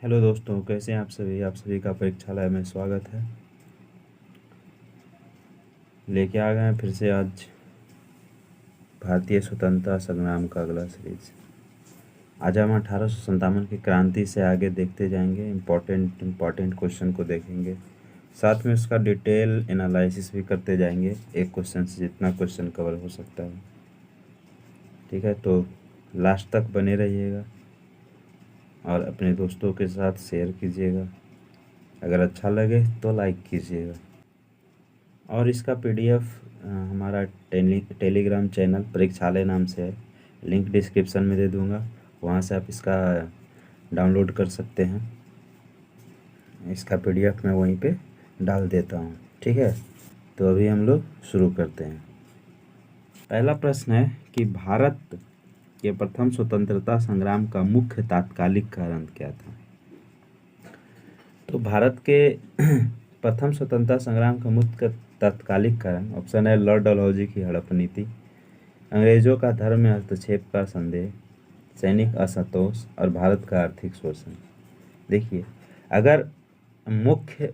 Hello दोस्तों, कैसे हैं आप सभी का परीक्षालय में स्वागत है। लेके आ गए हैं फिर से आज भारतीय स्वतंत्रता संग्राम का अगला सीरीज। आज हम 1857 की क्रांति से आगे देखते जाएंगे, इम्पोर्टेंट क्वेश्चन को देखेंगे, साथ में उसका डिटेल एनालिसिस भी करते जाएंगे, एक क्वेश्चन से जितना क्वेश्चन कवर हो सकता है। ठीक है, तो लास्ट तक बने रहिएगा और अपने दोस्तों के साथ शेयर कीजिएगा। अगर अच्छा लगे तो लाइक कीजिएगा। और इसका पीडीएफ हमारा टेलीग्राम चैनल परीक्षालय नाम से है, लिंक डिस्क्रिप्शन में दे दूंगा, वहाँ से आप इसका डाउनलोड कर सकते हैं। इसका पीडीएफ मैं वहीं पे डाल देता हूँ। ठीक है, तो अभी हम लोग शुरू करते हैं। पहला प्रश्न है कि भारत के प्रथम स्वतंत्रता संग्राम का मुख्य तात्कालिक कारण क्या था। तो भारत के प्रथम स्वतंत्रता संग्राम का मुख्य तात्कालिक कारण ऑप्शन है लॉर्ड डलहौजी की हड़प नीति, अंग्रेजों का धर्म में हस्तक्षेप का संदेह, सैनिक असंतोष और भारत का आर्थिक शोषण। देखिए, अगर मुख्य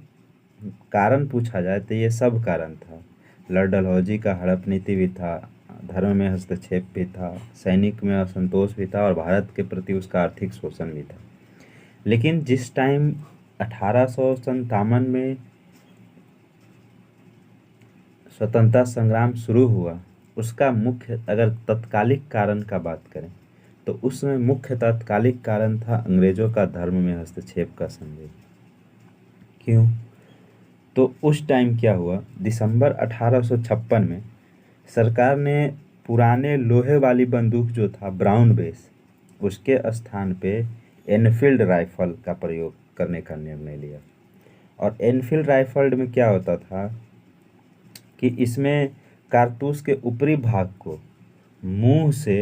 कारण पूछा जाए तो ये सब कारण था। लॉर्ड डलहौजी का हड़प नीति भी था, धर्म में हस्तक्षेप भी था, सैनिक में असंतोष भी था और भारत के प्रति उसका आर्थिक शोषण भी था। लेकिन जिस टाइम 1857 में स्वतंत्रता संग्राम शुरू हुआ, उसका मुख्य अगर तत्कालिक कारण का बात करें तो उसमें मुख्य तात्कालिक कारण था अंग्रेजों का धर्म में हस्तक्षेप का संदेह। क्यों? तो उस टाइम क्या हुआ, दिसंबर 1856 में सरकार ने पुराने लोहे वाली बंदूक जो था ब्राउन बेस, उसके स्थान पे एनफील्ड राइफल का प्रयोग करने का निर्णय लिया। और एनफील्ड राइफल में क्या होता था कि इसमें कारतूस के ऊपरी भाग को मुंह से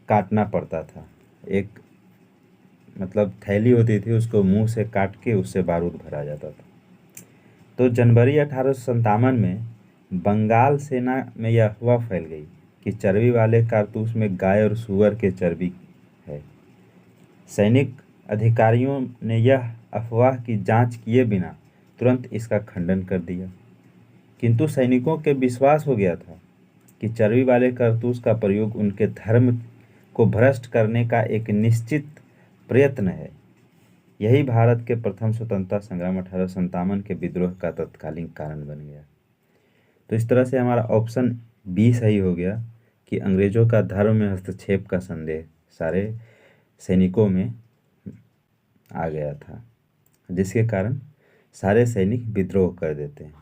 काटना पड़ता था। एक मतलब थैली होती थी, उसको मुंह से काट के उससे बारूद भरा जाता था। तो जनवरी 1857 में बंगाल सेना में यह अफवाह फैल गई कि चर्बी वाले कारतूस में गाय और सूअर के चर्बी है। सैनिक अधिकारियों ने यह अफवाह की जांच किए बिना तुरंत इसका खंडन कर दिया, किंतु सैनिकों के विश्वास हो गया था कि चर्बी वाले कारतूस का प्रयोग उनके धर्म को भ्रष्ट करने का एक निश्चित प्रयत्न है। यही भारत के प्रथम स्वतंत्रता संग्राम 1857 के विद्रोह का तत्कालीन कारण बन गया। तो इस तरह से हमारा ऑप्शन बी सही हो गया कि अंग्रेजों का धर्म में हस्तक्षेप का संदेह सारे सैनिकों में आ गया था, जिसके कारण सारे सैनिक विद्रोह कर देते हैं।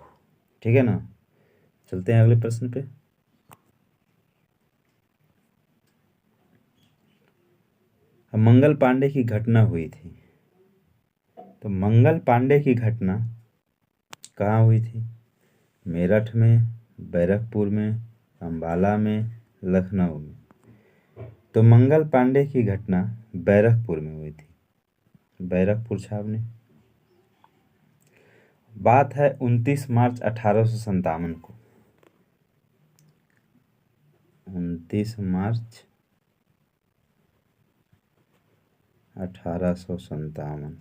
ठीक है ना, चलते हैं अगले प्रश्न पे। मंगल पांडे की घटना हुई थी। तो मंगल पांडे की घटना कहाँ हुई थी? मेरठ में, बैरकपुर में, अंबाला में, लखनऊ में। तो मंगल पांडे की घटना बैरकपुर में हुई थी, बैरकपुर छावनी। बात है 29 मार्च 1857 को। 29 मार्च 1857।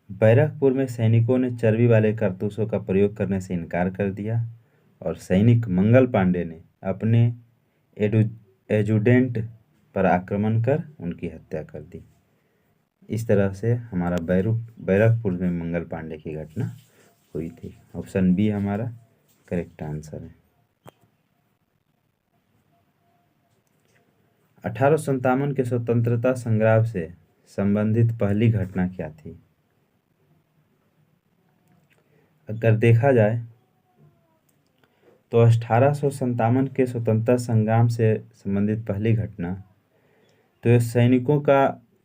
बैरकपुर में सैनिकों ने चर्बी वाले कारतूसों का प्रयोग करने से इनकार कर दिया और सैनिक मंगल पांडे ने अपने एजुडेंट पर आक्रमण कर उनकी हत्या कर दी। इस तरह से हमारा बैरकपुर में मंगल पांडे की घटना हुई थी। ऑप्शन बी हमारा करेक्ट आंसर है। 1857 के स्वतंत्रता संग्राम से संबंधित पहली घटना क्या थी? अगर देखा जाए तो 1857 के स्वतंत्रता संग्राम से संबंधित पहली घटना तो ये सैनिकों का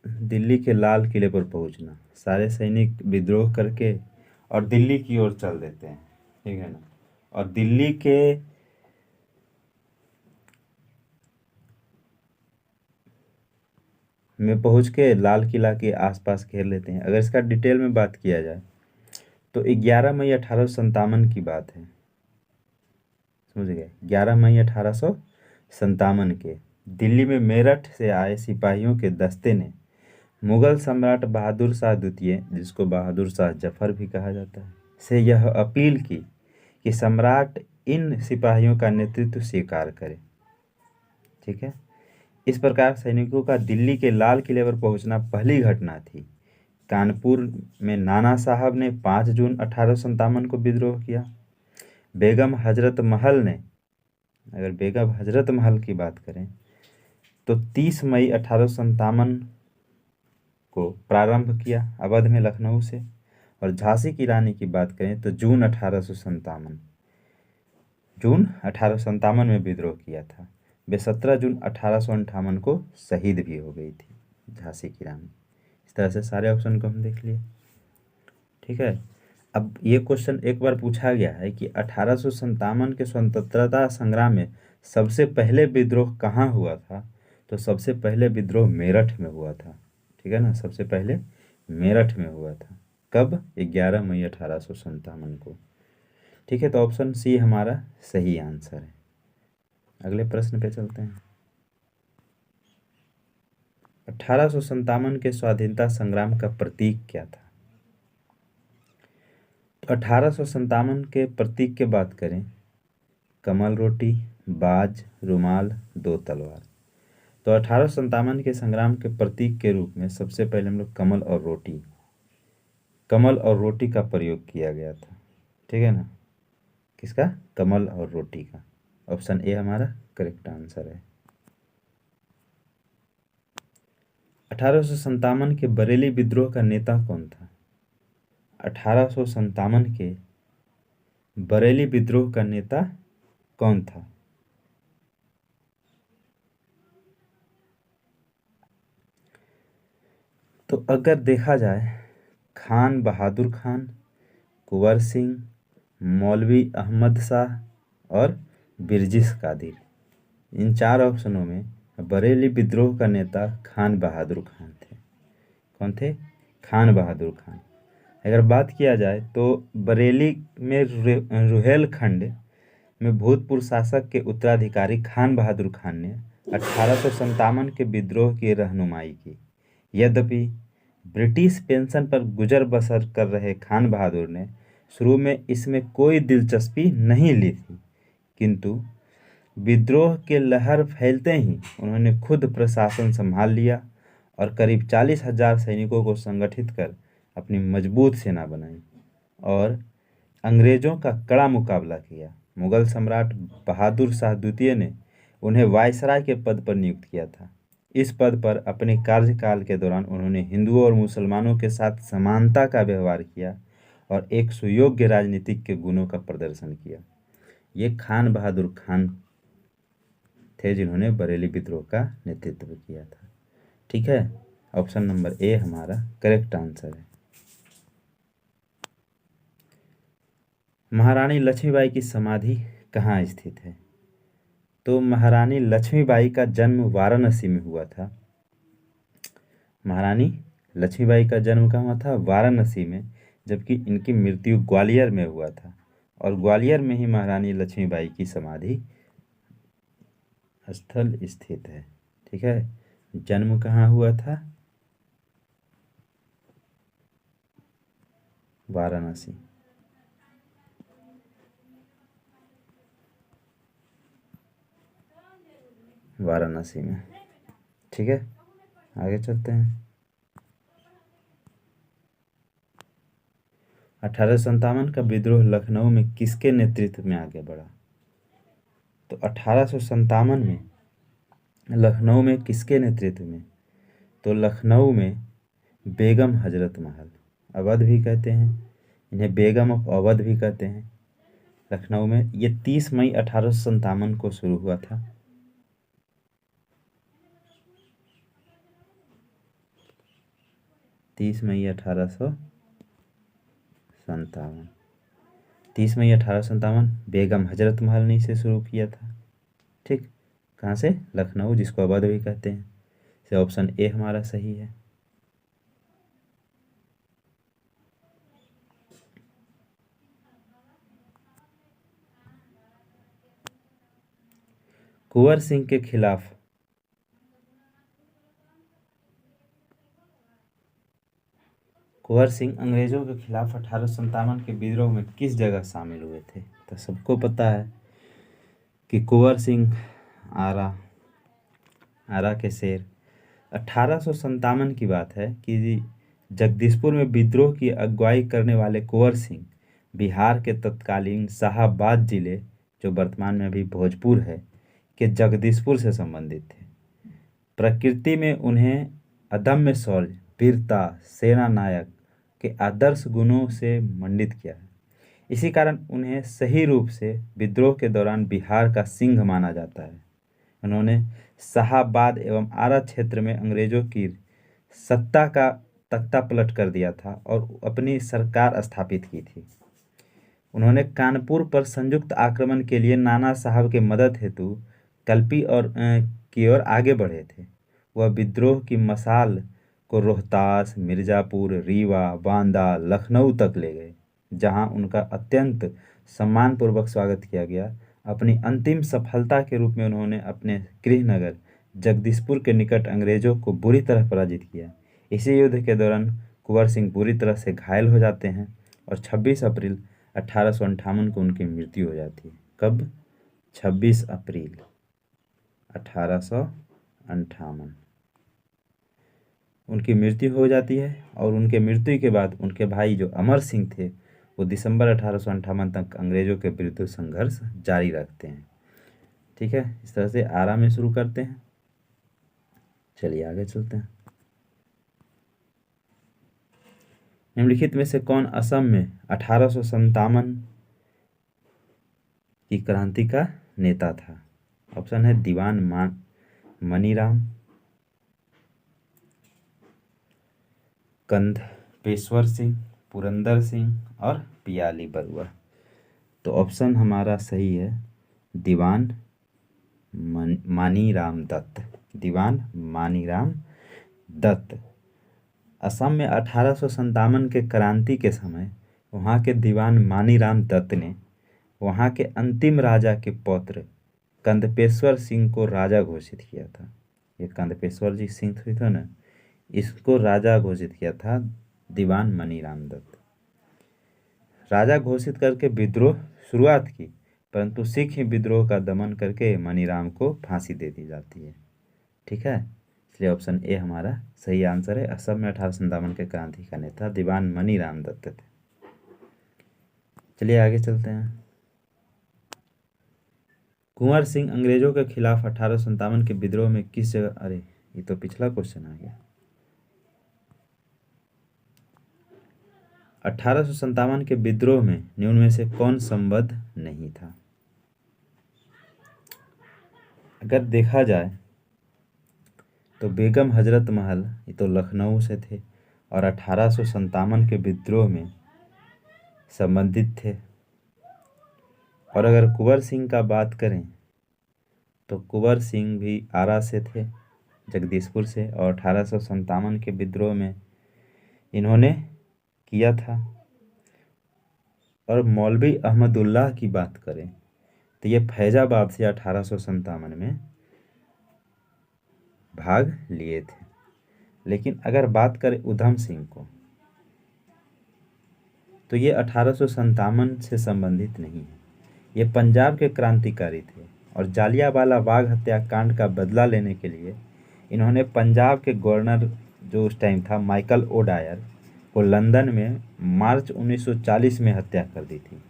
दिल्ली के लाल किले पर पहुंचना। सारे सैनिक विद्रोह करके और दिल्ली की ओर चल देते हैं, ठीक है ना। और दिल्ली के में पहुंच के लाल किला के आसपास घेर लेते हैं। अगर इसका डिटेल में बात किया जाए तो 11 मई 1857 की बात है, समझ गए, 11 मई 1857 के। दिल्ली में मेरठ से आए सिपाहियों के दस्ते ने मुगल सम्राट बहादुर शाह द्वितीय, जिसको बहादुर शाह जफर भी कहा जाता है, से यह अपील की कि सम्राट इन सिपाहियों का नेतृत्व स्वीकार करे। ठीक है। इस प्रकार सैनिकों का दिल्ली के लाल किले पर पहुंचना पहली घटना थी। कानपुर में नाना साहब ने 5 जून 1857 को विद्रोह किया। बेगम हजरत महल ने, अगर बेगम हजरत महल की बात करें तो 30 मई 1857 को प्रारंभ किया अवध में लखनऊ से। और झांसी की रानी की बात करें तो जून 1857 में विद्रोह किया था। वे 17 जून 1858 को शहीद भी हो गई थी, झांसी की रानी। इस तरह से सारे ऑप्शन को हम देख लिए। ठीक है। अब ये क्वेश्चन एक बार पूछा गया है कि 1857 के स्वतंत्रता संग्राम में सबसे पहले विद्रोह कहाँ हुआ था, तो सबसे पहले विद्रोह मेरठ में हुआ था। ठीक है ना, सबसे पहले मेरठ में हुआ था। कब? 11 मई 1857 को। ठीक है, तो ऑप्शन सी हमारा सही आंसर है। अगले प्रश्न पे चलते हैं। 1857 के स्वाधीनता संग्राम का प्रतीक क्या था? तो 1857 के प्रतीक की बात करें, कमल रोटी, बाज, रुमाल, 2 तलवार। तो 1857 के संग्राम के प्रतीक के रूप में सबसे पहले हम लोग कमल और रोटी का प्रयोग किया गया था। ठीक है ना, किसका? कमल और रोटी का। ऑप्शन ए हमारा करेक्ट आंसर है। 1857 के बरेली विद्रोह का नेता कौन था? 1857 के बरेली विद्रोह का नेता कौन था? तो अगर देखा जाए, खान बहादुर खान, कुंवर सिंह, मौलवी अहमद शाह और बिरजिस कादिर, इन 4 ऑप्शनों में बरेली विद्रोह का नेता खान बहादुर खान थे। कौन थे? खान बहादुर खान। अगर बात किया जाए तो बरेली में रुहेलखंड में भूतपूर्व शासक के उत्तराधिकारी खान बहादुर खान ने 1857 के विद्रोह की रहनुमाई की। यद्यपि ब्रिटिश पेंशन पर गुजर बसर कर रहे खान बहादुर ने शुरू में इसमें कोई दिलचस्पी नहीं ली थी, किंतु विद्रोह के लहर फैलते ही उन्होंने खुद प्रशासन संभाल लिया और करीब 40,000 सैनिकों को संगठित कर अपनी मजबूत सेना बनाई और अंग्रेजों का कड़ा मुकाबला किया। मुगल सम्राट बहादुर शाह द्वितीय ने उन्हें वायसराय के पद पर नियुक्त किया था। इस पद पर अपने कार्यकाल के दौरान उन्होंने हिंदुओं और मुसलमानों के साथ समानता का व्यवहार किया और एक सुयोग्य राजनीतिक के गुणों का प्रदर्शन किया। ये खान बहादुर खान थे जिन्होंने बरेली विद्रोह का नेतृत्व किया था। ठीक है, ऑप्शन नंबर ए हमारा करेक्ट आंसर है। महारानी लक्ष्मीबाई की समाधि कहाँ स्थित है? तो महारानी लक्ष्मीबाई का जन्म वाराणसी में हुआ था। महारानी लक्ष्मीबाई का जन्म कहाँ हुआ था? वाराणसी में, जबकि इनकी मृत्यु ग्वालियर में हुआ था। और ग्वालियर में ही महारानी लक्ष्मीबाई की समाधि स्थल स्थित है। ठीक है, जन्म कहाँ हुआ था? वाराणसी। वाराणसी में। ठीक है, आगे चलते हैं। 1857 का विद्रोह लखनऊ में किसके नेतृत्व में आगे बढ़ा? तो 1857 में लखनऊ में किसके नेतृत्व में? तो लखनऊ में बेगम हजरत महल, अवध भी कहते हैं इन्हें, बेगम ऑफ अवध भी कहते हैं। लखनऊ में ये 30 मई 1857 को शुरू हुआ था। तीस मई 1857 बेगम हजरत महल ने इसे शुरू किया था। ठीक, कहाँ से? लखनऊ, जिसको अवध भी कहते हैं। से ऑप्शन ए हमारा सही है। कुंवर सिंह के खिलाफ कुंवर सिंह अंग्रेजों के खिलाफ 1857 के विद्रोह में किस जगह शामिल हुए थे? तो सबको पता है कि कुंवर सिंह आरा आरा के शेर। 1857 की बात है कि जगदीशपुर में विद्रोह की अगुवाई करने वाले कुंवर सिंह बिहार के तत्कालीन शाहाबाद जिले, जो वर्तमान में अभी भोजपुर है, के जगदीशपुर से संबंधित थे। प्रकृति में उन्हें अदम्य शौर्य, वीरता, सेना नायक के आदर्श गुणों से मंडित किया है। इसी कारण उन्हें सही रूप से विद्रोह के दौरान बिहार का सिंह माना जाता है। उन्होंने शाहाबाद एवं आरा क्षेत्र में अंग्रेजों की सत्ता का तख्ता पलट कर दिया था और अपनी सरकार स्थापित की थी। उन्होंने कानपुर पर संयुक्त आक्रमण के लिए नाना साहब के मदद हेतु कल्पी की ओर आगे बढ़े थे। वह विद्रोह की मशाल को रोहतास, मिर्जापुर, रीवा, बांदा, लखनऊ तक ले गए, जहां उनका अत्यंत सम्मानपूर्वक स्वागत किया गया। अपनी अंतिम सफलता के रूप में उन्होंने अपने गृहनगर जगदीशपुर के निकट अंग्रेजों को बुरी तरह पराजित किया। इसी युद्ध के दौरान कुंवर सिंह बुरी तरह से घायल हो जाते हैं और 26 अप्रैल 1858 को उनकी मृत्यु हो जाती है। कब? 26 अप्रैल 1858 उनकी मृत्यु हो जाती है। और उनके मृत्यु के बाद उनके भाई जो अमर सिंह थे, वो दिसंबर 1858 तक अंग्रेजों के विरुद्ध संघर्ष जारी रखते हैं। ठीक है, इस तरह से आरा में शुरू करते हैं। चलिए आगे चलते हैं। निम्नलिखित में से कौन असम में 1857 की क्रांति का नेता था? ऑप्शन है दीवान मनीराम, कंधपेश्वर सिंह, पुरंदर सिंह और पियाली बरुआ। तो ऑप्शन हमारा सही है दीवान मानीराम दत्त। दीवान मानीराम दत्त। असम में 1857 के क्रांति के समय वहाँ के दीवान मानीराम दत्त ने वहाँ के अंतिम राजा के पौत्र कंदपेश्वर सिंह को राजा घोषित किया था। ये कंदपेश्वर जी सिंह थे ना, इसको राजा घोषित किया था दीवान मनीराम दत्त। राजा घोषित करके विद्रोह शुरुआत की, परंतु सिख ही विद्रोह का दमन करके मनीराम को फांसी दे दी जाती है। ठीक है, इसलिए ऑप्शन ए हमारा सही आंसर है। असम में 1857 के क्रांति का नेता दीवान मनीराम दत्त थे। चलिए आगे चलते हैं। कुंवर सिंह अंग्रेजों के खिलाफ 1857 के विद्रोह में किस जगह, अरे ये तो पिछला क्वेश्चन आ गया। 1857 के विद्रोह में निम्न में से कौन संबद्ध नहीं था? अगर देखा जाए तो बेगम हजरत महल, ये तो लखनऊ से थे और 1857 के विद्रोह में संबंधित थे। और अगर कुंवर सिंह का बात करें तो कुंवर सिंह भी आरा से थे, जगदीशपुर से, और 1857 के विद्रोह में इन्होंने किया था। और मौलवी अहमदुल्लाह की बात करें तो ये फैजाबाद से 1857 में भाग लिए थे। लेकिन अगर बात करें उधम सिंह को तो ये 1857 से संबंधित नहीं है। ये पंजाब के क्रांतिकारी थे और जालियांवाला बाग हत्याकांड का बदला लेने के लिए इन्होंने पंजाब के गवर्नर जो उस टाइम था माइकल ओडायर को लंदन में मार्च 1940 में हत्या कर दी थी।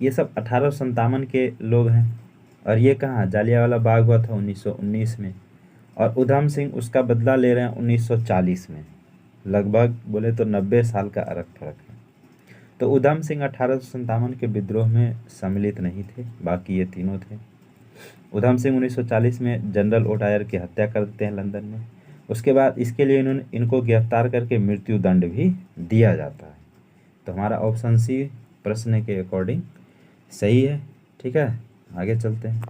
ये सब 1857 के लोग हैं। और ये कहाँ, जालियांवाला बाग हुआ था 1919 में, और उधम सिंह उसका बदला ले रहे हैं 1940 में। लगभग बोले तो 90 साल का फर्क है। तो उधम सिंह 1857 के विद्रोह में सम्मिलित नहीं थे, बाकी ये तीनों थे। उधम सिंह 1940 में जनरल ओडायर की हत्या कर देते हैं लंदन में। उसके बाद इसके लिए इनको गिरफ्तार करके मृत्यु दंड भी दिया जाता है। तो हमारा ऑप्शन सी प्रश्न के अकॉर्डिंग सही है। ठीक है, आगे चलते हैं।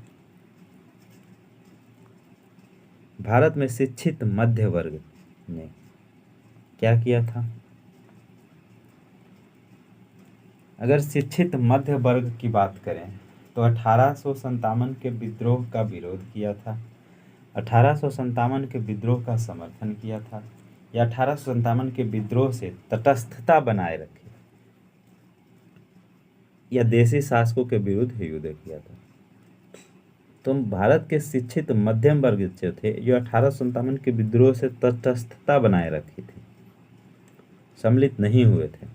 भारत में शिक्षित मध्य वर्ग ने क्या किया था? अगर शिक्षित मध्य वर्ग की बात करें तो 1857 के विद्रोह का विरोध किया था, 1857 के विद्रोह का समर्थन किया था, या 1857 के विद्रोह से तटस्थता बनाए रखी या देशी शासकों के विरुद्ध युद्ध किया था। तो भारत के शिक्षित मध्यम वर्ग जो थे, जो 1857 के विद्रोह से तटस्थता बनाए रखी थी, सम्मिलित नहीं हुए थे।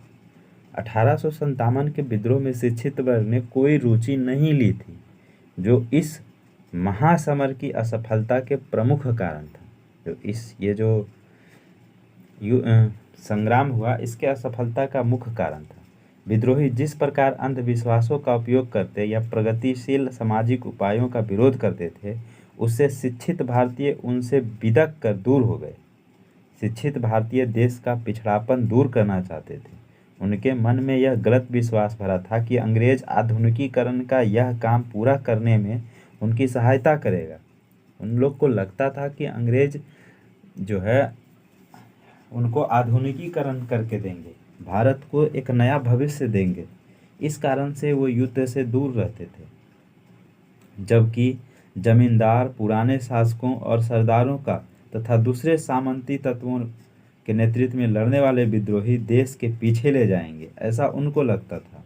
1857 के विद्रोह में शिक्षित वर्ग ने कोई रुचि नहीं ली थी, जो इस महासमर की असफलता के प्रमुख कारण था। ये जो संग्राम हुआ, इसके असफलता का मुख्य कारण था। विद्रोही जिस प्रकार अंधविश्वासों का उपयोग करते या प्रगतिशील सामाजिक उपायों का विरोध करते थे, उससे शिक्षित भारतीय उनसे बिदक कर दूर हो गए। शिक्षित भारतीय देश का पिछड़ापन दूर करना चाहते थे। उनके मन में यह गलत विश्वास भरा था कि अंग्रेज आधुनिकीकरण का यह काम पूरा करने में उनकी सहायता करेगा। उन लोग को लगता था कि अंग्रेज जो है उनको आधुनिकीकरण करके देंगे, भारत को एक नया भविष्य देंगे। इस कारण से वो युद्ध से दूर रहते थे। जबकि जमींदार, पुराने शासकों और सरदारों का तथा दूसरे सामंती तत्वों के नेतृत्व में लड़ने वाले विद्रोही देश के पीछे ले जाएंगे, ऐसा उनको लगता था।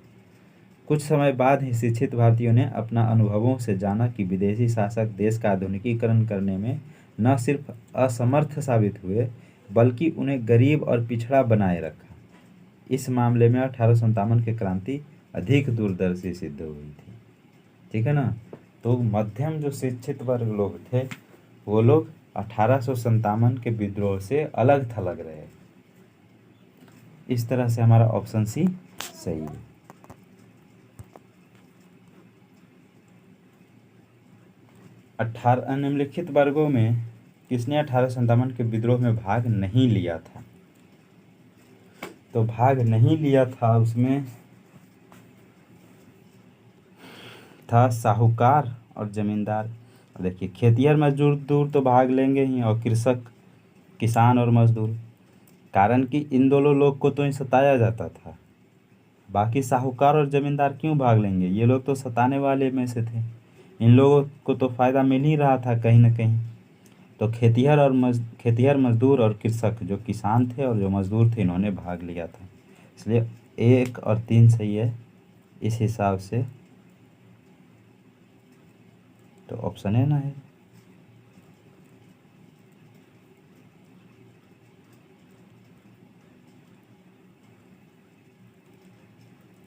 कुछ समय बाद ही शिक्षित भारतीयों ने अपना अनुभवों से जाना कि विदेशी शासक देश का आधुनिकीकरण करने में न सिर्फ असमर्थ साबित हुए, बल्कि उन्हें गरीब और पिछड़ा बनाए रखा। इस मामले में 1857 की क्रांति अधिक दूरदर्शी सिद्ध हुई थी। ठीक है ना। तो मध्यम जो शिक्षित वर्ग लोग थे, वो लोग 1857 के विद्रोह से अलग थलग रहे। इस तरह से हमारा ऑप्शन सी सही है। निम्नलिखित वर्गों में किसने 1857 के विद्रोह में भाग नहीं लिया था? तो भाग नहीं लिया था, उसमें था साहूकार और जमींदार। देखिए, खेतिहर मजदूर तो भाग लेंगे ही, और कृषक, किसान और मजदूर। कारण कि इन दोनों लोग को तो ही सताया जाता था। बाकी साहूकार और जमींदार क्यों भाग लेंगे? ये लोग तो सताने वाले में से थे। इन लोगों को तो फायदा मिल ही रहा था कहीं ना कहीं। तो खेतिहर मजदूर और कृषक, जो किसान थे और जो मजदूर थे, इन्होंने भाग लिया था। इसलिए 1 और 3 सही है इस हिसाब से। तो ऑप्शन है ना है।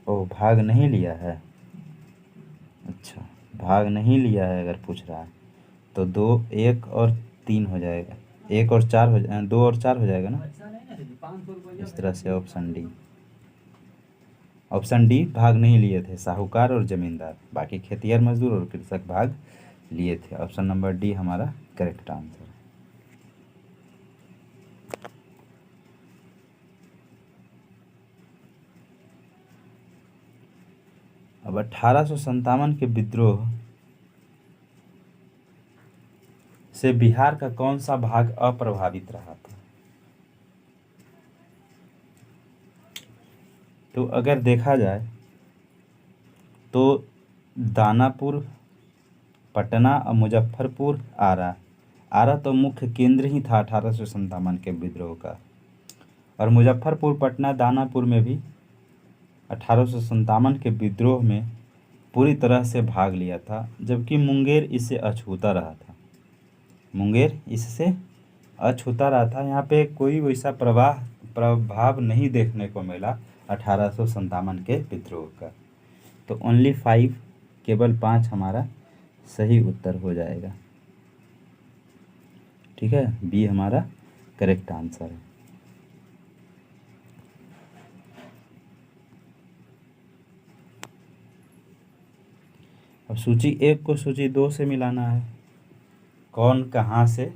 ओ, भाग नहीं लिया है। अच्छा, भाग नहीं लिया है अगर पूछ रहा है तो 2, 1 और 3 हो जाएगा। 1 और 4 हो जाए, 2 और 4 हो जाएगा ना। इस तरह से ऑप्शन डी भाग नहीं लिए थे साहूकार और जमींदार। बाकी खेतिहर मजदूर और कृषक भाग लिए थे। ऑप्शन नंबर डी हमारा करेक्ट आंसर है। अब 1857 के विद्रोह से बिहार का कौन सा भाग अप्रभावित रहा था? तो अगर देखा जाए तो दानापुर, पटना और मुजफ्फरपुर, आरा तो मुख्य केंद्र ही था 1857 के विद्रोह का। और मुजफ्फरपुर, पटना, दानापुर में भी 1857 के विद्रोह में पूरी तरह से भाग लिया था। जबकि मुंगेर इससे अछूता रहा था। मुंगेर इससे अछूता रहा था। यहाँ पे कोई वैसा प्रभाव नहीं देखने को मिला 1857 के विद्रोह का। तो ओनली 5, केवल 5 हमारा सही उत्तर हो जाएगा। ठीक है, बी हमारा करेक्ट आंसर है। अब सूची 1 को सूची 2 से मिलाना है। कौन कहाँ से,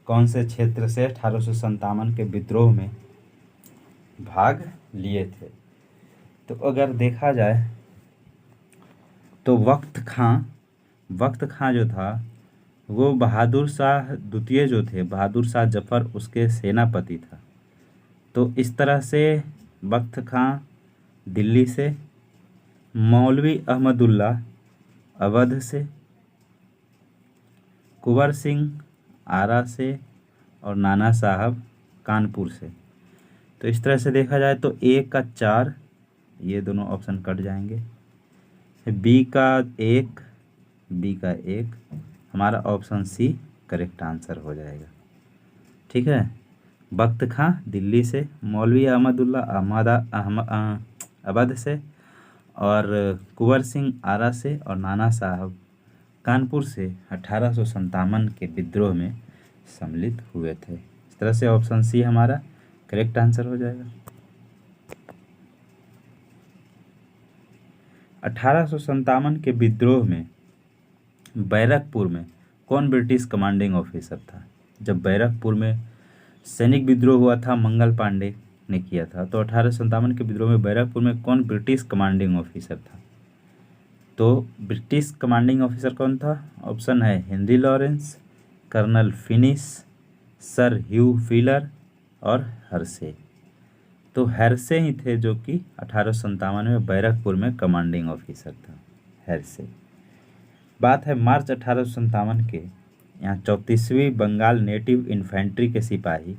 कौन से क्षेत्र से 1857 के विद्रोह में भाग लिए थे? तो अगर देखा जाए तो वक्त खां जो था, वो बहादुर शाह द्वितीय जो थे, बहादुर शाह जफर, उसके सेनापति था। तो इस तरह से वक्त खां दिल्ली से, मौलवी अहमदुल्ला अवध से, कुंवर सिंह आरा से, और नाना साहब कानपुर से। तो इस तरह से देखा जाए तो ए का 4, ये दोनों ऑप्शन कट जाएंगे। बी का 1, बी का 1, हमारा ऑप्शन सी करेक्ट आंसर हो जाएगा। ठीक है। बख्त खां दिल्ली से, मौलवी अहमदुल्ला अवध से, और कुंवर सिंह आरा से, और नाना साहब कानपुर से 1857 के विद्रोह में सम्मिलित हुए थे। इस तरह से ऑप्शन सी हमारा करेक्ट आंसर हो जाएगा। 1857 के विद्रोह में बैरकपुर में कौन ब्रिटिश कमांडिंग ऑफिसर था? जब बैरकपुर में सैनिक विद्रोह हुआ था, मंगल पांडे ने किया था, तो 1857 के विद्रोह में बैरकपुर में कौन ब्रिटिश कमांडिंग ऑफिसर था? तो ब्रिटिश कमांडिंग ऑफिसर कौन था? ऑप्शन है Henry Lawrence, Colonel Finnis, Sir Hugh Wheeler और हर्से। तो हर्से ही थे जो कि 1857 में बैरकपुर में कमांडिंग ऑफिसर था, हर्से। बात है मार्च 1857 के। यहाँ 34वीं बंगाल नेटिव इन्फेंट्री के सिपाही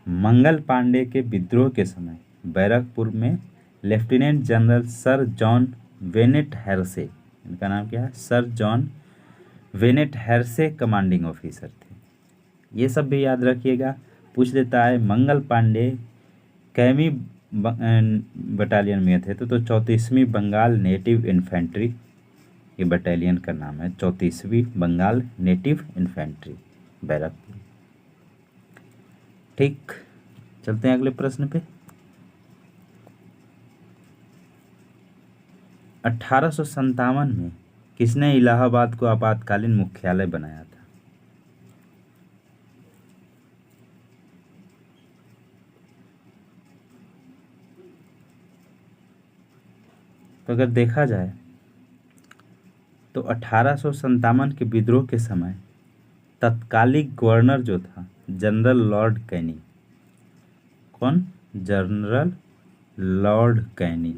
मंगल पांडे के विद्रोह के समय बैरकपुर में lieutenant general sir John Bennett Hershey, इनका नाम क्या है? Sir John Bennett Hershey commanding officer थे। ये सब भी याद रखिएगा। पूछ देता है मंगल पांडे कैमी बटालियन में थे, तो 34वीं बंगाल नेटिव इन्फेंट्री ये बटालियन का नाम है, 34वीं बंगाल नेटिव इन्फेंट्री, बैरकपुर। ठीक, चलते हैं अगले प्रश्न पे। 1857 में किसने इलाहाबाद को आपातकालीन मुख्यालय बनाया था? तो अगर देखा जाए तो 1857 के विद्रोह के समय तत्कालिक गवर्नर जो था जनरल लॉर्ड कैनी। कौन? जनरल लॉर्ड कैनी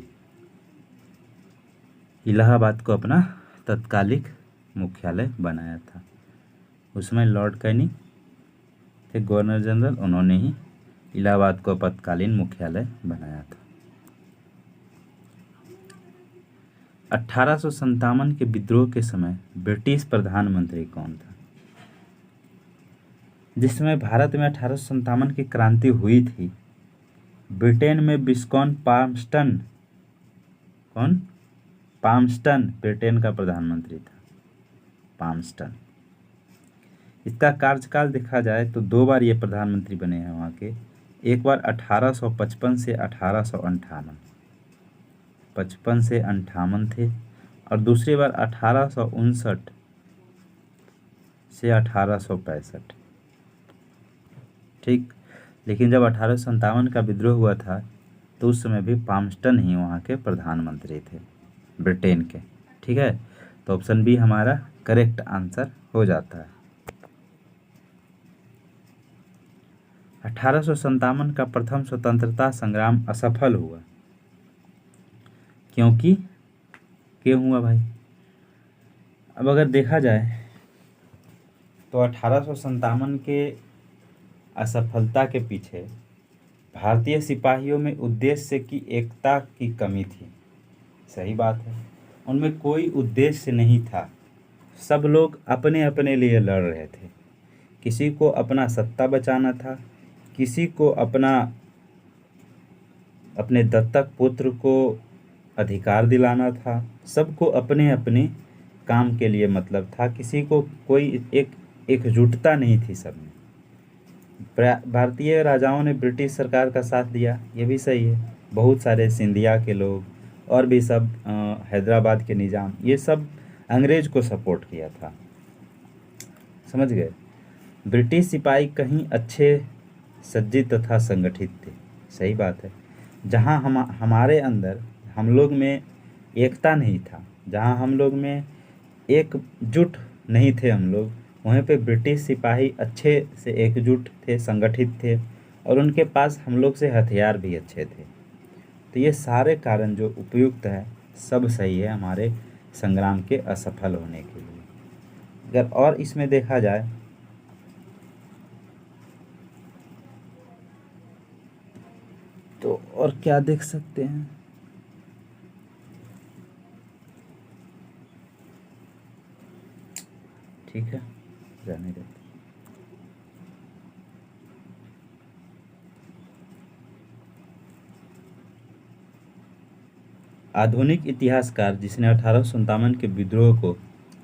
इलाहाबाद को अपना तत्कालिक मुख्यालय बनाया था। उसमें लॉर्ड कैनी थे गवर्नर जनरल, उन्होंने ही इलाहाबाद को आपातकालीन मुख्यालय बनाया था। 1857 के विद्रोह के समय ब्रिटिश प्रधानमंत्री कौन था? जिसमें भारत में 1857 की क्रांति हुई थी, ब्रिटेन में विस्कॉन पाल्मस्टन, कौन? पाल्मस्टन ब्रिटेन का प्रधानमंत्री था, पाल्मस्टन। इसका कार्यकाल देखा जाए तो 2 बार ये प्रधानमंत्री बने हैं वहाँ के। एक बार 1855 से 1858, 55 से 58 थे, और दूसरी बार 1859 से 1865। ठीक, लेकिन जब 1857 का विद्रोह हुआ था तो उस समय भी पाल्मस्टन ही वहाँ के प्रधानमंत्री थे, ब्रिटेन के। ठीक है, तो ऑप्शन बी हमारा करेक्ट आंसर हो जाता है। 1857 का प्रथम स्वतंत्रता संग्राम असफल हुआ क्योंकि क्यों हुआ भाई? अब अगर देखा जाए तो 1857 के असफलता के पीछे भारतीय सिपाहियों में उद्देश्य की एकता की कमी थी। सही बात है, उनमें कोई उद्देश्य नहीं था। सब लोग अपने अपने लिए लड़ रहे थे। किसी को अपना सत्ता बचाना था, किसी को अपने दत्तक पुत्र को अधिकार दिलाना था। सबको अपने अपने काम के लिए मतलब था, किसी को कोई एकजुटता नहीं थी सब में। भारतीय राजाओं ने ब्रिटिश सरकार का साथ दिया, ये भी सही है। बहुत सारे सिंधिया के लोग और भी सब, हैदराबाद के निज़ाम, ये सब अंग्रेज को सपोर्ट किया था। समझ गए? ब्रिटिश सिपाही कहीं अच्छे सज्जित तथा संगठित थे। सही बात है। जहाँ हमारे अंदर हम लोग में एकता नहीं था, जहाँ हम लोग में एकजुट नहीं थे हम लोग, वहीं पे ब्रिटिश सिपाही अच्छे से एकजुट थे, संगठित थे, और उनके पास हम लोग से हथियार भी अच्छे थे। तो ये सारे कारण जो उपयुक्त है, सब सही है हमारे संग्राम के असफल होने के लिए। अगर और इसमें देखा जाए क्या देख सकते हैं? ठीक है, जाने देते। आधुनिक इतिहासकार जिसने 1857 के विद्रोह को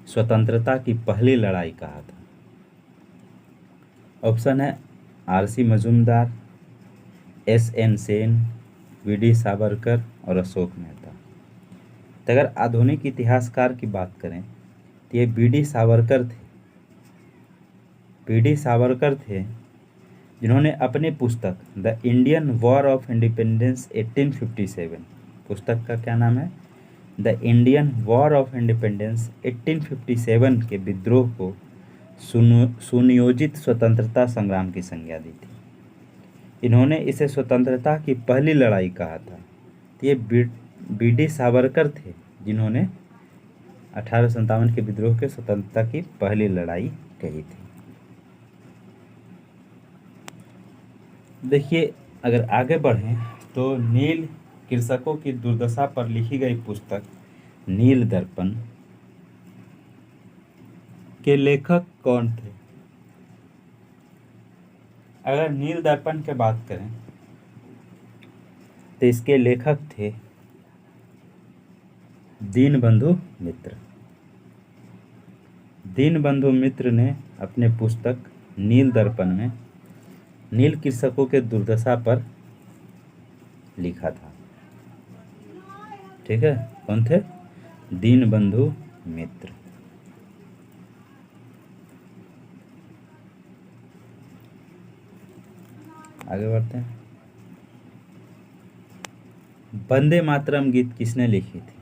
स्वतंत्रता की पहली लड़ाई कहा था। ऑप्शन है RC. Majumdar, SN. Sen, VD. Savarkar और अशोक मेहता। तो अगर आधुनिक इतिहासकार की बात करें तो ये वी.डी. सावरकर थे। वी.डी. सावरकर थे जिन्होंने अपनी पुस्तक the Indian war of independence 1857, पुस्तक का क्या नाम है? The Indian war of independence 1857 के विद्रोह को सुनियोजित स्वतंत्रता संग्राम की संज्ञा दी थी। इन्होंने इसे स्वतंत्रता की पहली लड़ाई कहा था। तो ये वी.डी. सावरकर थे जिन्होंने 1857 के विद्रोह के स्वतंत्रता की पहली लड़ाई कही थी। देखिए, अगर आगे बढ़ें तो नील कृषकों की दुर्दशा पर लिखी गई पुस्तक नील दर्पण के लेखक कौन थे? अगर नील दर्पण की बात करें तो इसके लेखक थे दीनबंधु मित्र। दीनबंधु मित्र ने अपने पुस्तक नील दर्पण में नील कृषकों के दुर्दशा पर लिखा था। ठीक है, कौन थे? दीनबंधु मित्र। आगे बढ़ते हैं। वंदे मातरम गीत किसने लिखी थी?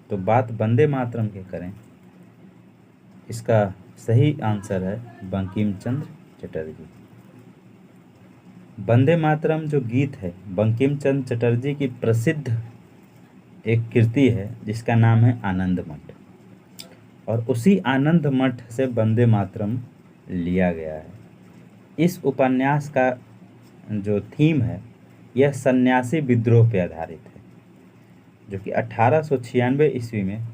तो बात वंदे मातरम की करें, इसका सही आंसर है बंकिम चंद्र चटर्जी। वंदे मातरम जो गीत है बंकिम चंद्र चटर्जी की प्रसिद्ध एक कृति है जिसका नाम है आनंद मठ, और उसी आनंद मठ से वंदे मातरम लिया गया है। इस उपन्यास का जो थीम है यह सन्यासी विद्रोह पर आधारित है, जो कि 1896 ईस्वी में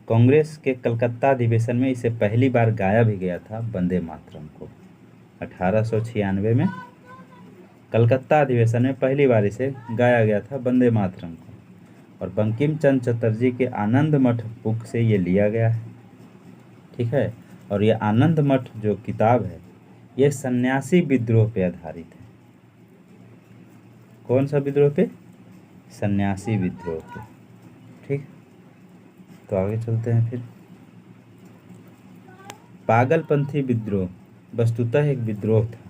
कांग्रेस के कलकत्ता अधिवेशन में इसे पहली बार गाया भी गया था। वंदे मातरम को 1896 में कलकत्ता अधिवेशन में पहली बार इसे गाया गया था, वंदे मातरम को, और बंकिम चंद्र चटर्जी के आनंद मठ बुक से ये लिया गया है। ठीक है, और ये आनंद मठ जो किताब है ये सन्यासी विद्रोह पे आधारित है। कौन सा विद्रोह पे? सन्यासी विद्रोह पे। ठीक, तो आगे चलते हैं फिर। पागलपंथी विद्रोह वस्तुतः एक विद्रोह था।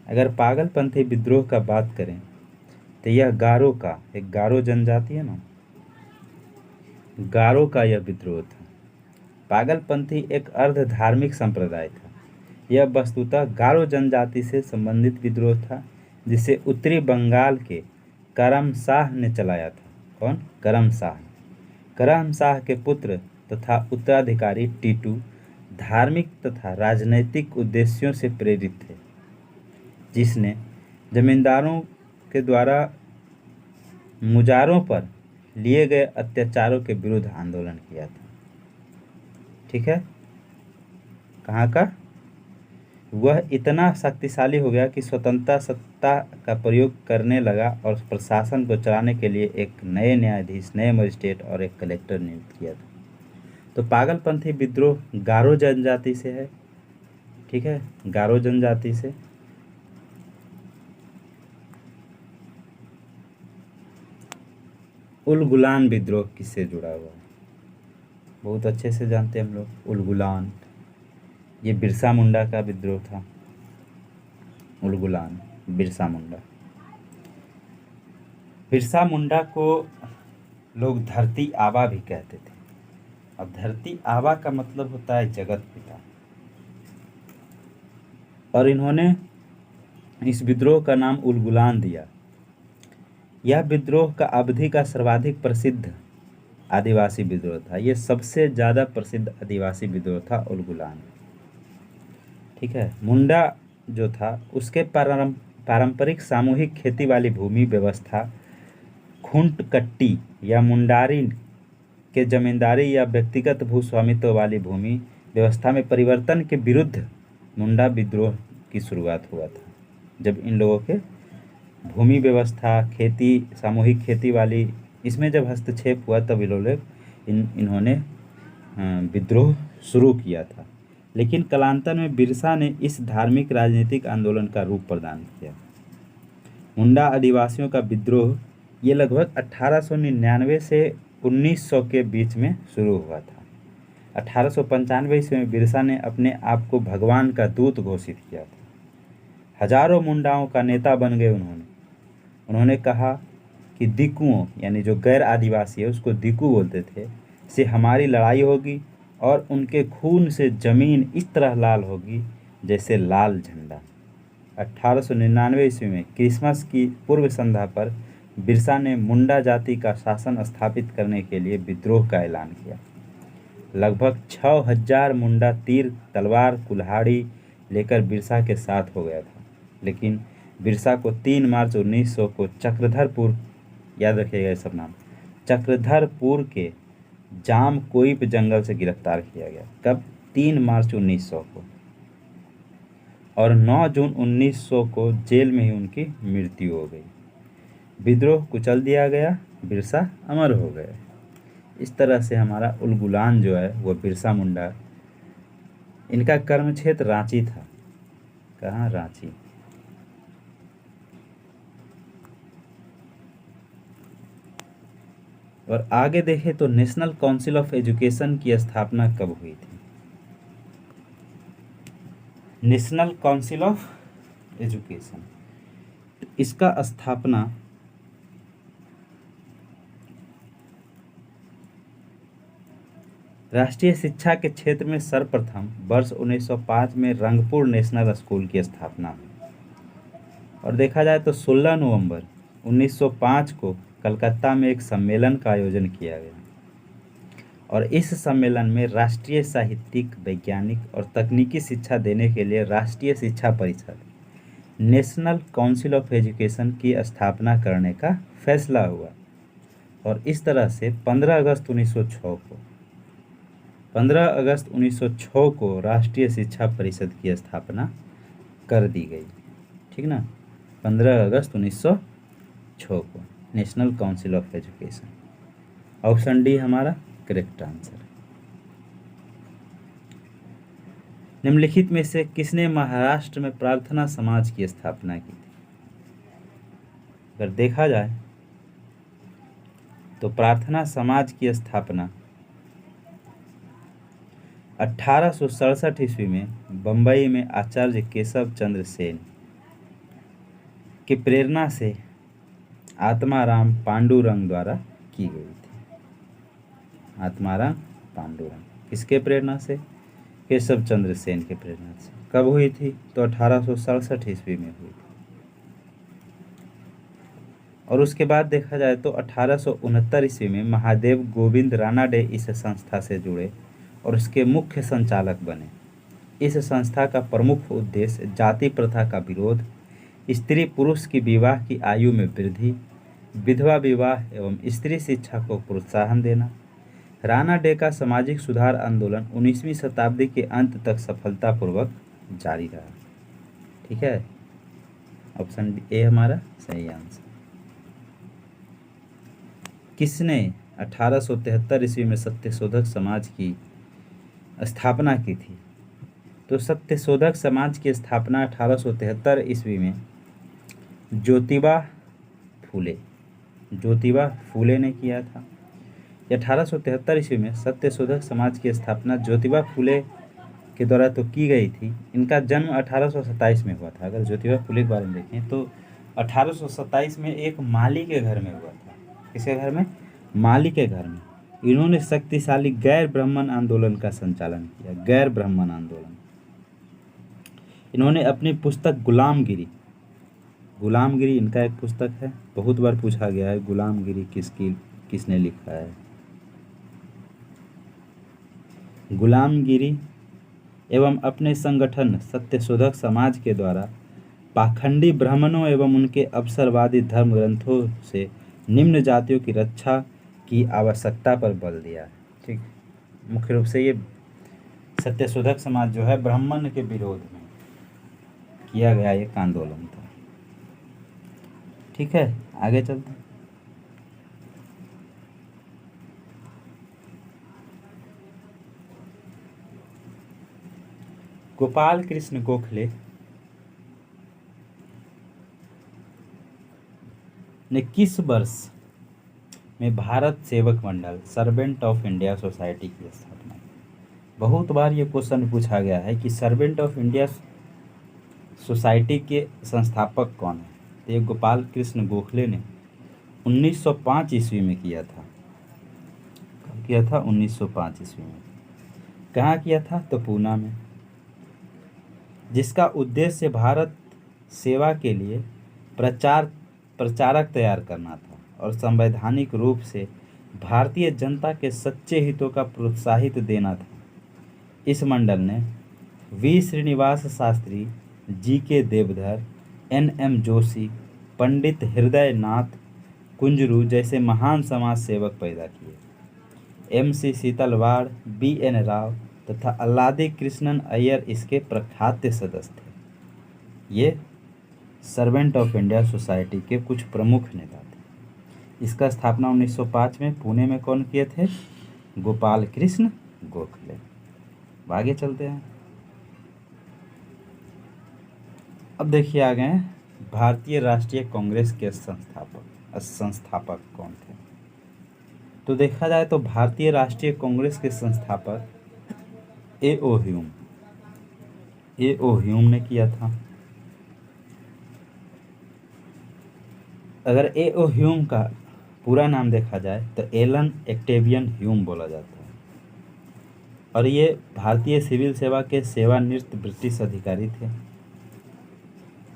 अगर पागलपंथी विद्रोह का बात करें तो यह गारो का, एक गारो जनजाति है ना, गारो का यह विद्रोह था। पागलपंथी एक अर्ध धार्मिक संप्रदाय था। यह वस्तुतः गारो जनजाति से संबंधित विद्रोह था जिसे उत्तरी बंगाल के करम शाह ने चलाया था। कौन? करम शाह। करम शाह के पुत्र तथा उत्तराधिकारी टीटू धार्मिक तथा राजनैतिक उद्देश्यों से प्रेरित थे, जिसने जमींदारों के द्वारा मुजारों पर लिए गए अत्याचारों के विरुद्ध आंदोलन किया था। ठीक है, कहाँ का? वह इतना शक्तिशाली हो गया कि स्वतंत्रता सत्ता का प्रयोग करने लगा और प्रशासन को चलाने के लिए एक नए न्यायाधीश, नए मजिस्ट्रेट और एक कलेक्टर नियुक्त किया था। तो पागलपंथी विद्रोह गारो जनजाति से है। ठीक है, गारो जनजाति से। उलगुलान विद्रोह किससे जुड़ा हुआ है? बहुत अच्छे से जानते हैं हम लोग उलगुलान। ये बिरसा मुंडा का विद्रोह था। उलगुलान, बिरसा मुंडा। बिरसा मुंडा को लोग धरती आबा भी कहते थे। अब धरती आबा का मतलब होता है जगत पिता, और इन्होंने इस विद्रोह का नाम उलगुलान दिया। यह विद्रोह का अवधि का सर्वाधिक प्रसिद्ध आदिवासी विद्रोह था। यह सबसे ज़्यादा प्रसिद्ध आदिवासी विद्रोह था उलगुलान। ठीक है, मुंडा जो था उसके पारंपरिक सामूहिक खेती वाली भूमि व्यवस्था खूंट कट्टी या मुंडारी के जमींदारी या व्यक्तिगत भू स्वामित्व वाली भूमि व्यवस्था में परिवर्तन के विरुद्ध मुंडा विद्रोह की शुरुआत हुआ था। जब इन लोगों के भूमि व्यवस्था खेती सामूहिक खेती वाली इसमें जब हस्तक्षेप हुआ तब इन्होंने विद्रोह शुरू किया था। लेकिन कालांतर में बिरसा ने इस धार्मिक राजनीतिक आंदोलन का रूप प्रदान किया। मुंडा आदिवासियों का विद्रोह ये लगभग 1899 से 1900 के बीच में शुरू हुआ था। 1895 ईस्वी में बिरसा ने अपने आप को भगवान का दूत घोषित किया था। हजारों मुंडाओं का नेता बन गए उन्होंने कहा कि दिकुओं यानी जो गैर आदिवासी है उसको दिकू बोलते थे से हमारी लड़ाई होगी और उनके खून से जमीन इस तरह लाल होगी जैसे लाल झंडा। 1899 ईस्वी में क्रिसमस की पूर्व संध्या पर बिरसा ने मुंडा जाति का शासन स्थापित करने के लिए विद्रोह का ऐलान किया। लगभग 6000 मुंडा तीर तलवार कुल्हाड़ी लेकर बिरसा के साथ हो गया था। लेकिन बिरसा को 3 मार्च 1900 को चक्रधरपुर, याद रखिएगा ये सब नाम, चक्रधरपुर के जाम कोइप जंगल से गिरफ्तार किया गया। कब? 3 मार्च 1900 को। और 9 जून 1900 को जेल में ही उनकी मृत्यु हो गई। विद्रोह कुचल दिया गया, बिरसा अमर हो गए। इस तरह से हमारा उलगुलान जो है वो बिरसा मुंडा, इनका कर्म क्षेत्र रांची था। कहाँ? रांची। और आगे देखें तो नेशनल काउंसिल ऑफ एजुकेशन की स्थापना कब हुई थी? नेशनल काउंसिल ऑफ एजुकेशन, इसका स्थापना राष्ट्रीय शिक्षा के क्षेत्र में सर्वप्रथम वर्ष 1905 में रंगपुर नेशनल स्कूल की स्थापना हुई। और देखा जाए तो 16 नवंबर 1905 को कलकत्ता में एक सम्मेलन का आयोजन किया गया और इस सम्मेलन में राष्ट्रीय साहित्यिक, वैज्ञानिक और तकनीकी शिक्षा देने के लिए राष्ट्रीय शिक्षा परिषद नेशनल काउंसिल ऑफ एजुकेशन की स्थापना करने का फैसला हुआ। और इस तरह से 15 अगस्त 1906 को राष्ट्रीय शिक्षा परिषद की स्थापना कर दी गई। ठीक ना? 15 अगस्त 1906 को national council of education. Option D हमारा करेक्ट आंसर। निम्नलिखित में से किसने महाराष्ट्र में प्रार्थना समाज की स्थापना की थी? अगर देखा जाए तो प्रार्थना समाज की स्थापना 1867 ईस्वी में बंबई में आचार्य केशव चंद्र सेन की प्रेरणा से आत्माराम पांडुरंग द्वारा की गई थी। आत्माराम पांडुरंग किसके प्रेरणा से? केशव चंद्र सेन के प्रेरणा से। कब हुई थी? तो 1867 ईस्वी में हुई थी। और उसके बाद देखा जाए तो 1869 ईस्वी में महादेव गोविंद रानाडे इस संस्था से जुड़े और उसके मुख्य संचालक बने। इस संस्था का प्रमुख उद्देश्य जाति प्रथा का विरोध, स्त्री पुरुष की विवाह की आयु में वृद्धि, विधवा विवाह एवं स्त्री शिक्षा को प्रोत्साहन देना। रानाडे का सामाजिक सुधार आंदोलन 19वीं शताब्दी के अंत तक सफलतापूर्वक जारी रहा। ठीक है, ऑप्शन ए हमारा सही आंसर। किसने 1873 ईस्वी में सत्यशोधक समाज की स्थापना की थी? तो सत्यशोधक समाज की स्थापना 1873 ईस्वी में ज्योतिबा फूले ने किया था। 1873 ईस्वी में सत्यशोधक समाज की स्थापना ज्योतिबा फूले के द्वारा तो की गई थी। इनका जन्म 1827 में हुआ था। अगर ज्योतिबा फूले के बारे में देखें तो 1827 में एक माली के घर में हुआ था। किसके घर में? माली के घर में। इन्होंने शक्तिशाली गैर ब्राह्मण आंदोलन का संचालन किया। गैर ब्राह्मण आंदोलन। इन्होंने अपनी पुस्तक गुलामगिरी इनका एक पुस्तक है, बहुत बार पूछा गया है गुलामगिरी किसने लिखा है। गुलामगिरी एवं अपने संगठन सत्यशोधक समाज के द्वारा पाखंडी ब्राह्मणों एवं उनके अवसरवादी धर्म ग्रंथों से निम्न जातियों की रक्षा की आवश्यकता पर बल दिया है। ठीक, मुख्य रूप से ये सत्यशोधक समाज जो है ब्राह्मण के विरोध में किया गया एक आंदोलन था। ठीक है, आगे चलते हैं। गोपाल कृष्ण गोखले ने किस वर्ष में भारत सेवक मंडल सर्वेंट ऑफ इंडिया सोसाइटी की स्थापना की? बहुत बार ये क्वेश्चन पूछा गया है कि सर्वेंट ऑफ इंडिया सोसाइटी के संस्थापक कौन है। तो ये गोपाल कृष्ण गोखले ने 1905 ईस्वी में किया था। कब किया था? 1905 ईस्वी में। कहाँ किया था? तो पूना में। जिसका उद्देश्य भारत सेवा के लिए प्रचारक तैयार करना था और संवैधानिक रूप से भारतीय जनता के सच्चे हितों का प्रोत्साहित देना था। इस मंडल ने वी श्रीनिवास शास्त्री, जी के देवधर, एन.एम. जोशी, पंडित हृदय नाथ कुंजरू जैसे महान समाज सेवक पैदा किए। M.C. सीतलवाड़, B.N. राव तथा अल्लादी कृष्णन अय्यर इसके प्रख्यात सदस्य थे। ये सर्वेंट ऑफ इंडिया सोसाइटी के कुछ प्रमुख नेता थे। इसका स्थापना 1905 में पुणे में कौन किए थे? गोपाल कृष्ण गोखले। आगे चलते हैं। अब देखिए आगे भारतीय राष्ट्रीय कांग्रेस के संस्थापक कौन थे। तो देखा जाए तो भारतीय राष्ट्रीय कांग्रेस के संस्थापक A.O. ह्यूम ने किया था। अगर A.O. ह्यूम का पूरा नाम देखा जाए तो एलन एक्टेवियन ह्यूम बोला जाता है और ये भारतीय सिविल सेवा के सेवानिवृत्त ब्रिटिश अधिकारी थे।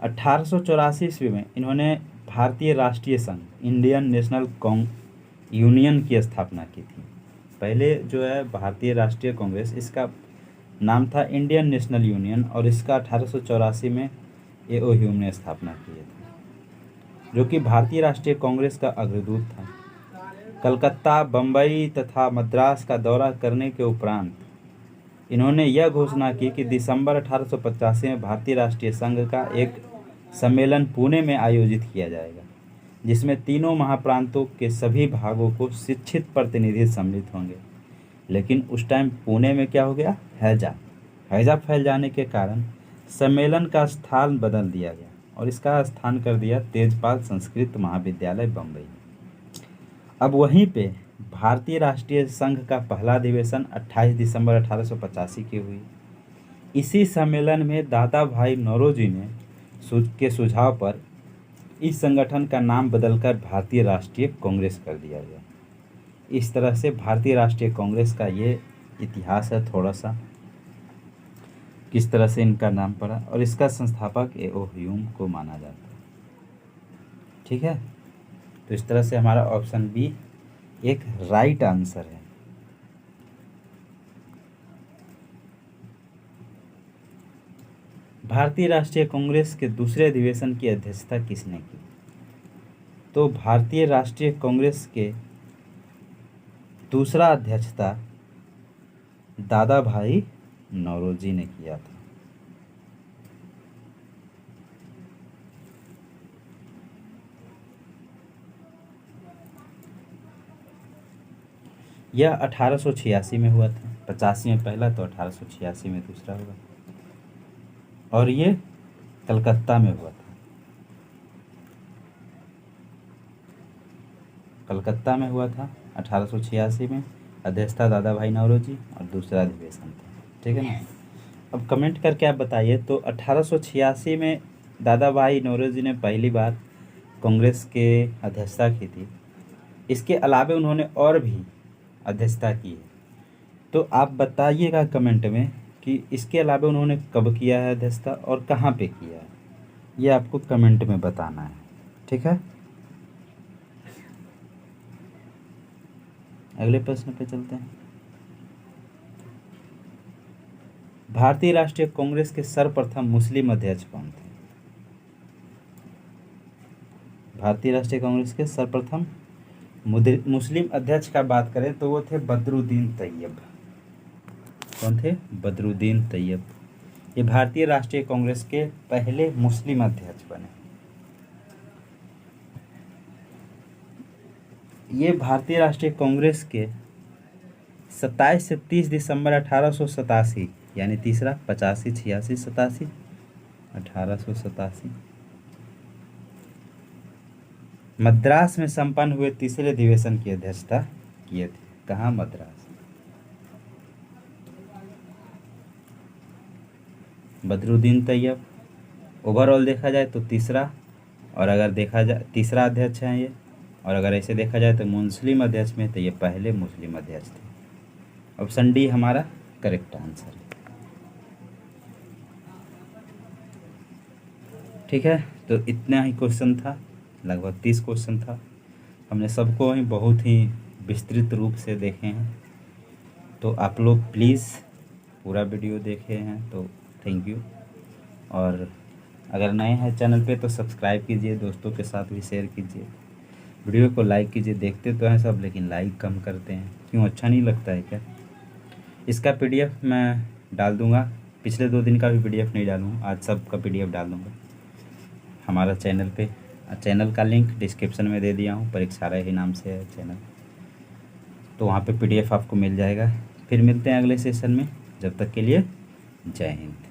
1884 ईस्वी में इन्होंने भारतीय राष्ट्रीय संघ इंडियन नेशनल यूनियन की स्थापना की थी। पहले जो है भारतीय राष्ट्रीय कांग्रेस, इसका नाम था इंडियन नेशनल यूनियन और इसका 1884 में A.O. ह्यूम ने स्थापना की थी, जो कि भारतीय राष्ट्रीय कांग्रेस का अग्रदूत था। कलकत्ता, बम्बई तथा मद्रास का दौरा करने के उपरांत इन्होंने यह घोषणा की कि दिसंबर 1885 में भारतीय राष्ट्रीय संघ का एक सम्मेलन पुणे में आयोजित किया जाएगा, जिसमें तीनों महाप्रांतों के सभी भागों को शिक्षित प्रतिनिधि सम्मिलित होंगे। लेकिन उस टाइम पुणे में क्या हो गया? हैजा फैल जाने के कारण सम्मेलन का स्थान बदल दिया गया और इसका स्थान कर दिया तेजपाल संस्कृत महाविद्यालय बम्बई। अब वहीं पे भारतीय राष्ट्रीय संघ का पहला अधिवेशन 28 दिसंबर 1885 की हुई। इसी सम्मेलन में दादा भाई नौरोजी ने के सुझाव पर इस संगठन का नाम बदलकर भारतीय राष्ट्रीय कांग्रेस कर दिया गया। इस तरह से भारतीय राष्ट्रीय कांग्रेस का ये इतिहास है थोड़ा सा, किस तरह से इनका नाम पड़ा और इसका संस्थापक A.O. ह्यूम को माना जाता है। ठीक है, तो इस तरह से हमारा ऑप्शन बी एक राइट आंसर है। भारतीय राष्ट्रीय कांग्रेस के दूसरे अधिवेशन की अध्यक्षता किसने की? तो भारतीय राष्ट्रीय कांग्रेस के दूसरा अध्यक्षता दादा भाई नौरोजी ने किया था। यह 1886 में हुआ था। 85 में पहला, तो 1886 में दूसरा हुआ और ये कलकत्ता में हुआ था। कलकत्ता में हुआ था 1886 में। अध्यक्षता दादा भाई नौरोजी और दूसरा अधिवेशन था। ठीक है ना। अब कमेंट करके आप बताइए, तो 1886 में दादा भाई नौरोजी ने पहली बार कांग्रेस के अध्यक्षता की थी। इसके अलावा उन्होंने और भी अध्यक्षता की है, तो आप बताइएगा कमेंट में कि इसके अलावा उन्होंने कब किया है अध्यक्षता और कहाँ पे किया है, ये आपको कमेंट में बताना है। ठीक है, अगले प्रश्न पे चलते हैं। भारतीय राष्ट्रीय कांग्रेस के सर्वप्रथम मुस्लिम अध्यक्ष कौन थे? भारतीय राष्ट्रीय कांग्रेस के सर्वप्रथम मुस्लिम अध्यक्ष का बात करें तो वो थे बदरुद्दीन तैयब। कौन थे? बदरुद्दीन तैयब। ये भारतीय राष्ट्रीय कांग्रेस के पहले मुस्लिम अध्यक्ष बने। ये भारतीय राष्ट्रीय कांग्रेस के 27 से 30 दिसंबर 1887 यानी तीसरा 85, 86, 87, 1887 मद्रास में संपन्न हुए तीसरे अधिवेशन की अध्यक्षता किए थे। कहाँ? मद्रास। बदरुद्दीन तैयब ओवरऑल देखा जाए तो तीसरा, और अगर देखा जाए तीसरा अध्यक्ष हैं ये, और अगर ऐसे देखा जाए तो मुस्लिम अध्यक्ष में तो ये पहले मुस्लिम अध्यक्ष थे। ऑप्शन डी हमारा करेक्ट आंसर है। ठीक है, तो इतना ही क्वेश्चन था, लगभग 30 क्वेश्चन था। हमने सबको ही बहुत ही विस्तृत रूप से देखे हैं, तो आप लोग प्लीज़ पूरा वीडियो देखे हैं तो थैंक यू। और अगर नए हैं चैनल पे तो सब्सक्राइब कीजिए, दोस्तों के साथ भी शेयर कीजिए, वीडियो को लाइक कीजिए। देखते तो हैं सब लेकिन लाइक कम करते हैं, क्यों? अच्छा नहीं लगता है क्या? इसका PDF मैं डाल दूँगा, पिछले 2 दिन का भी PDF नहीं डालूँगा, आज सब का PDF डाल दूँगा हमारा चैनल पे। चैनल का लिंक डिस्क्रिप्शन में दे दिया हूँ, परीक्षा रहे नाम से है चैनल, तो वहाँ पे PDF आपको मिल जाएगा। फिर मिलते हैं अगले सेशन में, जब तक के लिए जय हिंद।